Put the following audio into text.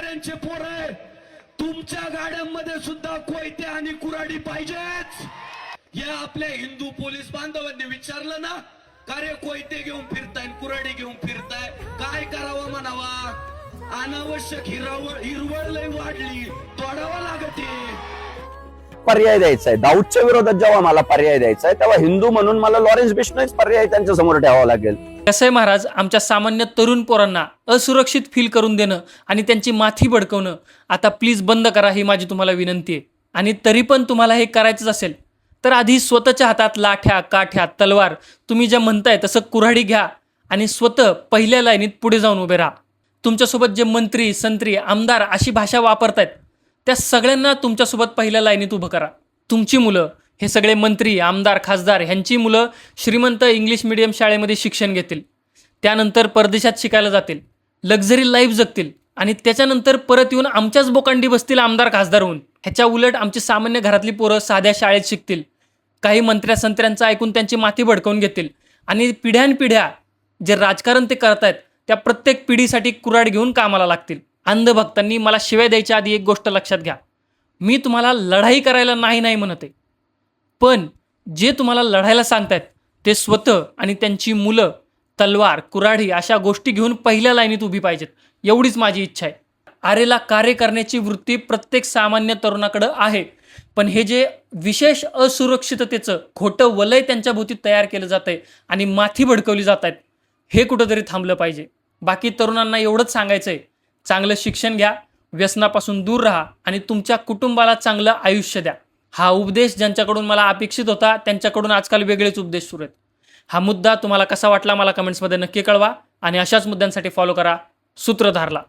शेतकऱ्यांचे पोर आहे, तुमच्या गाड्यांमध्ये सुद्धा कोयते आणि कुऱ्हाडी पाहिजेच. या आपल्या हिंदू पोलीस बांधवांनी विचारलं ना, का रे कोयते घेऊन फिरताय कुऱ्हाडी घेऊन फिरताय, काय करावं म्हणावा. अनावश्यक हिरवळ लय वाढली, तोडावं लागते. पर्याय द्यायचा आहे. दाऊदच्या विरोधात जेव्हा मला पर्याय द्यायचा आहे, तेव्हा हिंदू म्हणून मला लॉरेन्स बिश्नोईच पर्याय त्यांच्या समोर ठेवावा लागेल. कसं आहे महाराज, आमच्या सामान्य तरुण पोरांना असुरक्षित फील करून देणं आणि त्यांची माथी भडकवणं आता प्लीज बंद करा, ही माझी तुम्हाला विनंती आहे. आणि तरी पण तुम्हाला हे करायचंच असेल तर आधी स्वतःच्या हातात लाठ्या, काठ्या, तलवार, तुम्ही जे म्हणताय तसं कुऱ्हाडी घ्या आणि स्वतः पहिल्या लाईनीत पुढे जाऊन उभे राहा. तुमच्यासोबत जे मंत्री, संत्री, आमदार अशी भाषा वापरतायत त्या सगळ्यांना तुमच्यासोबत पहिल्या लाईनीत उभं करा. तुमची मुलं, हे सगळे मंत्री, आमदार, खासदार ह्यांची मुलं श्रीमंत इंग्लिश मिडियम शाळेमध्ये शिक्षण घेतील, त्यानंतर परदेशात शिकायला जातील, लक्झरी लाईफ जगतील आणि त्याच्यानंतर परत येऊन आमच्याच बोकांडी बसतील आमदार, खासदार होऊन. ह्याच्या उलट आमची सामान्य घरातली पोरं साध्या शाळेत शिकतील, काही मंत्र्या संत्र्यांचं ऐकून त्यांची माथी भडकवून घेतील आणि पिढ्यानपिढ्या जे राजकारण ते करतायत त्या प्रत्येक पिढीसाठी कुऱ्हाड घेऊन कामाला लागतील. अंधभक्तांनी मला शिवाय द्यायच्या आधी एक गोष्ट लक्षात घ्या, मी तुम्हाला लढाई करायला नाही म्हणत आहे, पण जे तुम्हाला लढायला सांगतायत ते स्वतः आणि त्यांची मुलं तलवार, कुऱ्हाडी अशा गोष्टी घेऊन पहिल्या लाईनीत उभी पाहिजेत, एवढीच माझी इच्छा आहे. आरेला कार्य करण्याची वृत्ती प्रत्येक सामान्य तरुणाकडं आहे, पण हे जे विशेष असुरक्षिततेचं खोटं वलय त्यांच्या भोवती तयार केलं जात आहे आणि माथी भडकवली जात आहेत, हे कुठंतरी थांबलं पाहिजे. बाकी तरुणांना एवढंच सांगायचं आहे, चांगलं शिक्षण घ्या, व्यसनापासून दूर राहा आणि तुमच्या कुटुंबाला चांगलं आयुष्य द्या. हा उपदेश ज्यांच्याकडून मला अपेक्षित होता त्यांच्याकडून आजकाल वेगळेच उपदेश सुरू आहेत. हा मुद्दा तुम्हाला कसा वाटला मला कमेंट्समध्ये नक्की कळवा आणि अशाच मुद्द्यांसाठी फॉलो करा सूत्रधारला.